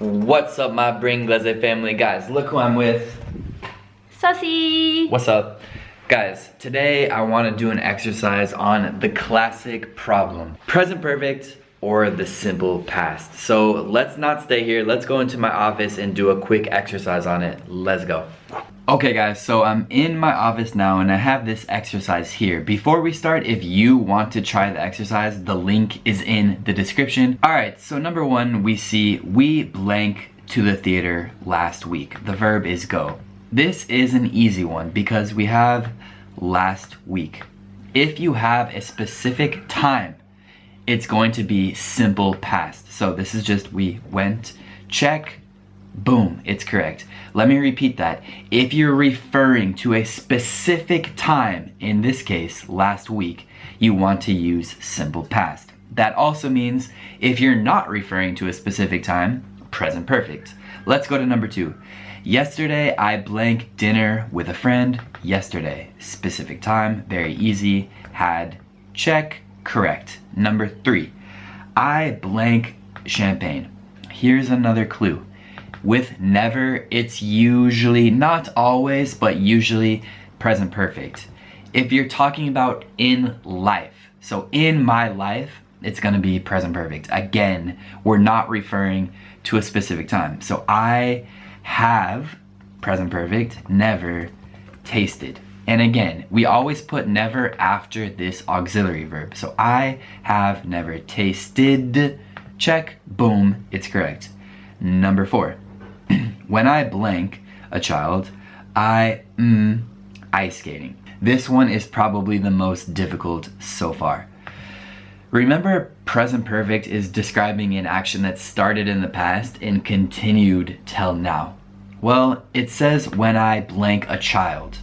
What's up, my Bringlese family? Guys, look who I'm with. Sussy! What's up? Guys, today I want to do an exercise on the classic problem. Present perfect or the simple past. So let's not stay here. Let's go into my office and do a quick exercise on it. Let's go. Okay guys, so I'm in my office now and I have this exercise here. Before we start, if you want to try the exercise, the link is in the description. Alright, so number one, we see we blank to the theater last week. The verb is go. This is an easy one because we have last week. If you have a specific time, it's going to be simple past. So this is just we went, check, boom, it's correct. Let me repeat that. If you're referring to a specific time, in this case, last week, you want to use simple past. That also means if you're not referring to a specific time, present perfect. Let's go to number two. Yesterday, I blank dinner with a friend. Yesterday, specific time, very easy. Had, check, correct. Number three, I blank champagne. Here's another clue. With never, it's usually, not always, but usually present perfect. If you're talking about in life, so in my life, it's gonna be present perfect. Again, we're not referring to a specific time. So I have, present perfect, never tasted. And again, we always put never after this auxiliary verb. So I have never tasted, check, boom, it's correct. Number four. When I blank a child, I ice skating. This one is probably the most difficult so far. Remember, present perfect is describing an action that started in the past and continued till now. Well, it says when I blank a child.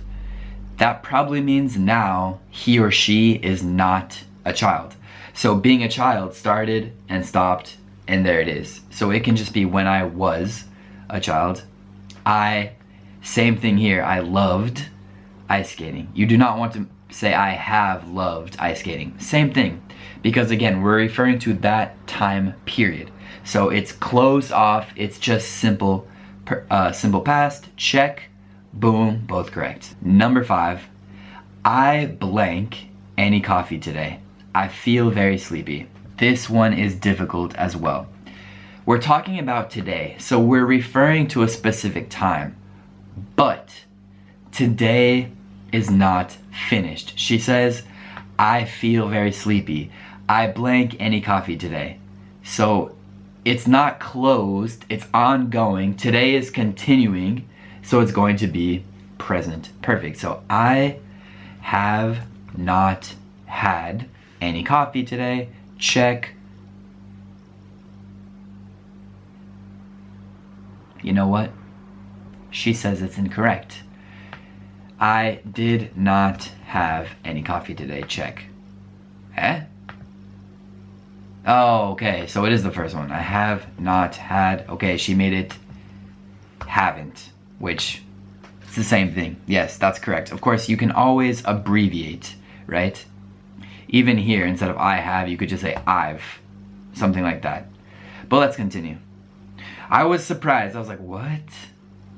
That probably means now he or she is not a child. So being a child started and stopped and there it is. So it can just be when I was a child. Same thing here, I loved ice skating. You do not want to say I have loved ice skating. Same thing, because again, we're referring to that time period. So it's closed off, it's just simple past, check, boom, both correct. Number five, I blank any coffee today. I feel very sleepy. This one is difficult as well. We're talking about today, so we're referring to a specific time, but today is not finished. She says, I feel very sleepy. I blank any coffee today. So it's not closed, it's ongoing. Today is continuing, so it's going to be present perfect. So I have not had any coffee today. Check. You know what? She says it's incorrect. I did not have any coffee today. Check. Eh? Oh, okay. So it is the first one. I have not had. Okay, she made it haven't, which it's the same thing. Yes, that's correct. Of course, you can always abbreviate, right? Even here, instead of I have, you could just say I've. Something like that. But let's continue. I was surprised. I was like, what?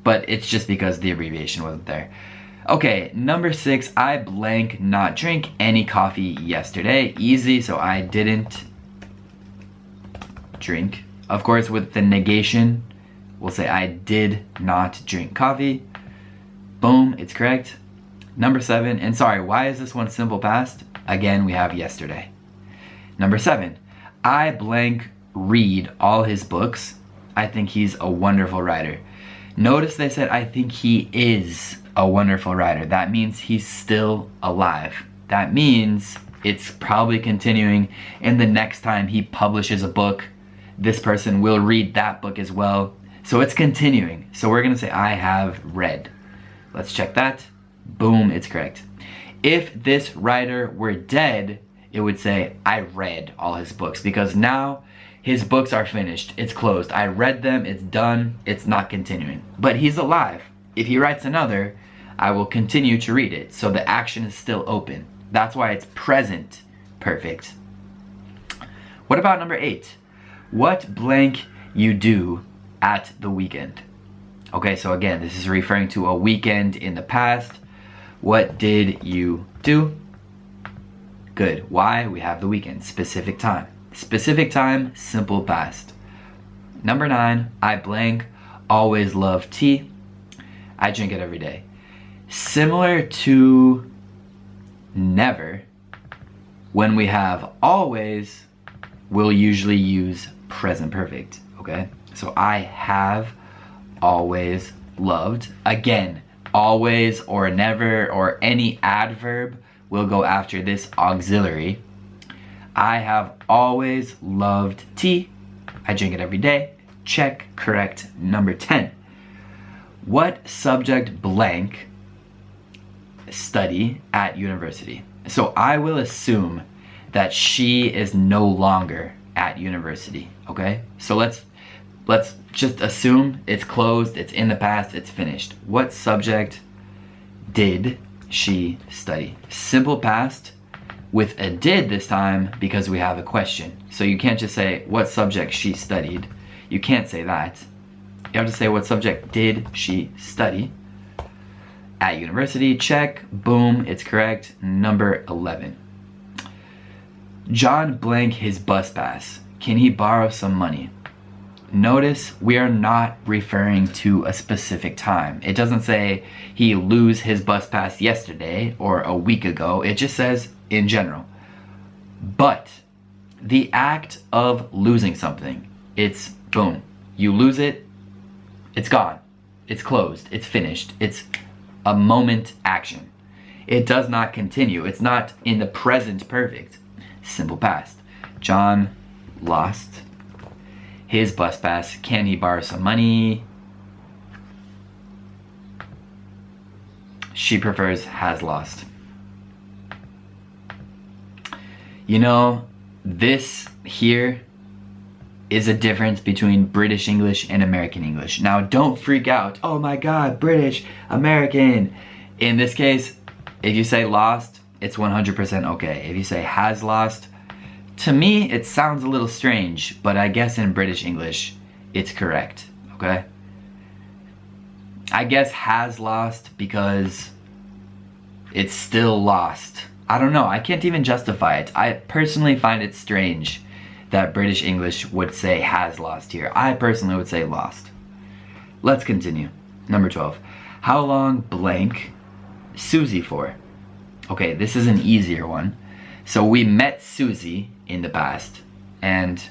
But it's just because the abbreviation wasn't there. Okay, number six, I blank not drink any coffee yesterday. Easy, so I didn't drink. Of course, with the negation, we'll say I did not drink coffee. Boom, it's correct. Number seven, and sorry, why is this one simple past? Again, we have yesterday. Number seven, I blank read all his books. I think he's a wonderful writer. Notice they said, I think he is a wonderful writer. That means he's still alive. That means it's probably continuing, and the next time he publishes a book, this person will read that book as well. So it's continuing. So we're gonna say, I have read. Let's check that. Boom, it's correct. If this writer were dead, it would say, I read all his books, because now his books are finished. It's closed. I read them. It's done. It's not continuing. But he's alive. If he writes another, I will continue to read it. So the action is still open. That's why it's present perfect. What about number 8? What blank you do at the weekend. Okay, so again, this is referring to a weekend in the past. What did you do? Good. Why? We have the weekend. Specific time. Specific time, simple past. Number 9, I blank always love tea. I drink it every day. Similar to never, when we have always, we'll usually use present perfect, okay? So I have always loved. Again, always or never or any adverb will go after this auxiliary. I have always loved tea. I drink it every day. Check, correct. Number 10. What subject blank study at university? So I will assume that she is no longer at university, okay? So let's just assume it's closed, it's in the past, it's finished. What subject did she study? Simple past with a did this time because we have a question. So you can't just say what subject she studied. You can't say that. You have to say what subject did she study at university. Check, boom, it's correct. Number 11. John blank his bus pass. Can he borrow some money? Notice we are not referring to a specific time. It doesn't say he lose his bus pass yesterday or a week ago. It just says in general. But the act of losing something, it's boom. You lose it, it's gone. It's closed. It's finished. It's a moment action. It does not continue. It's not in the present perfect. Simple past. John lost his bus pass. Can he borrow some money? She prefers has lost. You know, this here is a difference between British English and American English. Now, don't freak out. Oh my God, British, American. In this case, if you say lost, it's 100% okay. If you say has lost, to me, it sounds a little strange, but I guess in British English, it's correct, okay? I guess has lost because it's still lost. I don't know, I can't even justify it. I personally find it strange that British English would say has lost here. I personally would say lost. Let's continue. Number 12. How long blank Susie for? Okay, this is an easier one. So we met Susie in the past and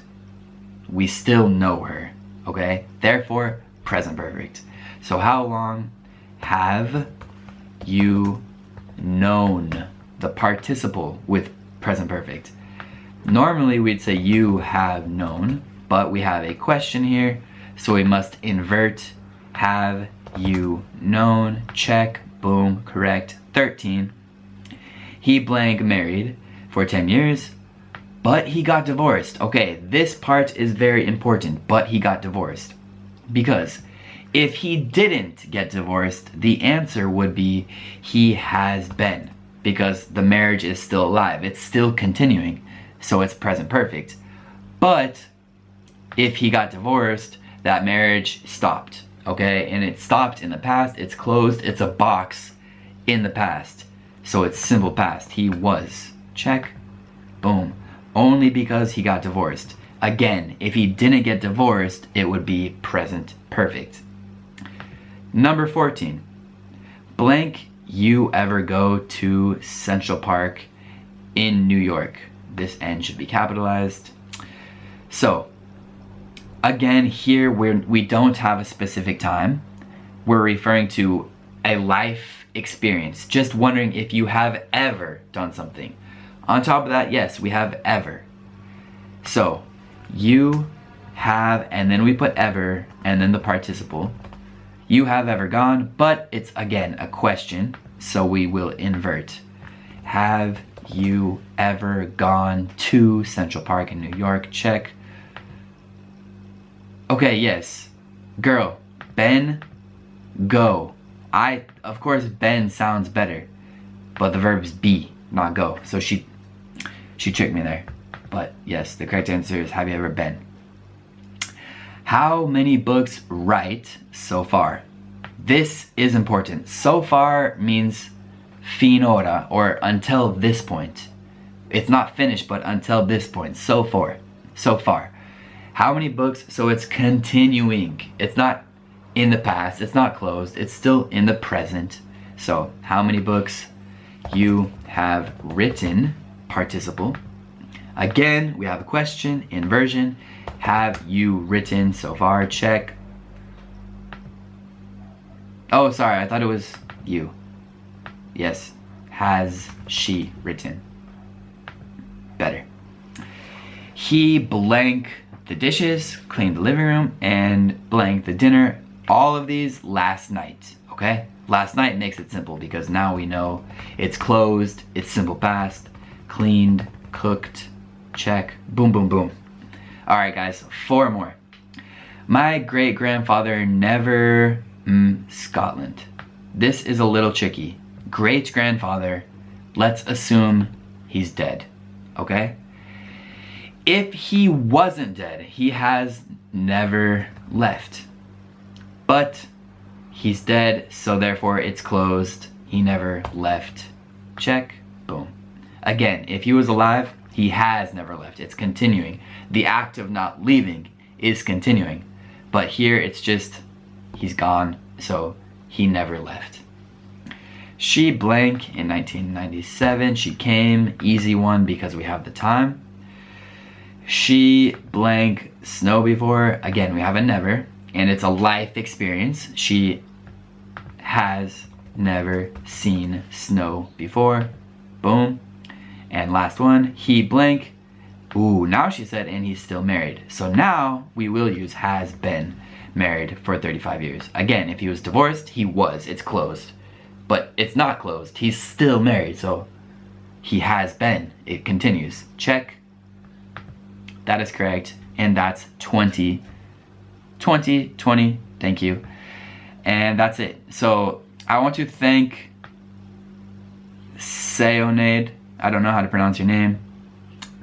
we still know her, okay? Therefore, present perfect. So how long have you known? The participle with present perfect. Normally we'd say you have known, but we have a question here, so we must invert have you known. Check, boom, correct. 13. He blank married for 10 years, but he got divorced. Okay, this part is very important, but he got divorced. Because if he didn't get divorced, the answer would be he has been, because the marriage is still alive. It's still continuing, so it's present perfect. But if he got divorced, that marriage stopped, okay? And it stopped in the past, it's closed, it's a box in the past. So it's simple past. He was. Check. Boom. Only because he got divorced. Again, if he didn't get divorced, it would be present perfect. Number 14. Blank you ever go to Central Park in New York. This N should be capitalized. So, again, here we don't have a specific time. We're referring to a life experience. Just wondering if you have ever done something. On top of that, yes, we have ever. So, you have, and then we put ever, and then the participle. You have ever gone, but it's again a question, so we will invert. Have you ever gone to Central Park in New York? Check. Okay, yes. Girl, Ben, go. Of course, Ben sounds better, but the verb's be, not go. So she tricked me there. But yes, the correct answer is have you ever been? How many books write so far? This is important. So far means finora, or until this point. It's not finished, but until this point. So far. So far. How many books? So it's continuing. It's not in the past. It's not closed. It's still in the present. So how many books you have written? Participle. Again, we have a question, inversion. Have you written so far? Check. Oh, sorry, I thought it was you. Yes. Has she written? Better. He blank the dishes, cleaned the living room, and blank the dinner. All of these last night, okay? Last night makes it simple because now we know it's closed, it's simple past, cleaned, cooked, check, boom, boom, boom. All right, guys, 4 more. My great-grandfather never, Scotland. This is a little tricky. Great-grandfather, let's assume he's dead, okay? If he wasn't dead, he has never left. But he's dead, so therefore it's closed. He never left. Check, boom. Again, if he was alive, he has never left. It's continuing. The act of not leaving is continuing. But here it's just, he's gone, so he never left. She blank in 1997. She came, easy one because we have the time. She blank snow before. Again, we have a never, and it's a life experience. She has never seen snow before. Boom. And last one, he blank. Ooh, now she said, and he's still married. So now we will use has been married for 35 years. Again, if he was divorced, he was. It's closed. But it's not closed. He's still married, so he has been. It continues. Check. That is correct. And that's 20. 20, thank you. And that's it. So I want to thank Seonade, I don't know how to pronounce your name,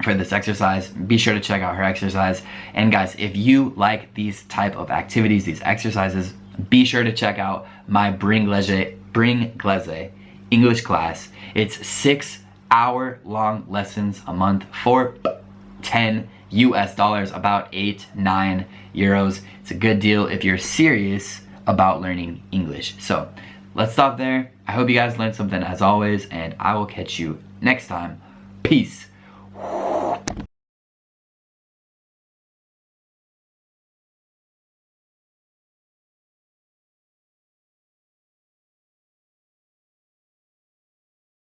for this exercise. Be sure to check out her exercise. And guys, if you like these type of activities, these exercises, be sure to check out my Bringlese English class. It's 6-hour-long lessons a month for $10 US, about 8-9 euros. It's a good deal if you're serious about learning English. So let's stop there. I hope you guys learned something as always, and I will catch you next time. Peace.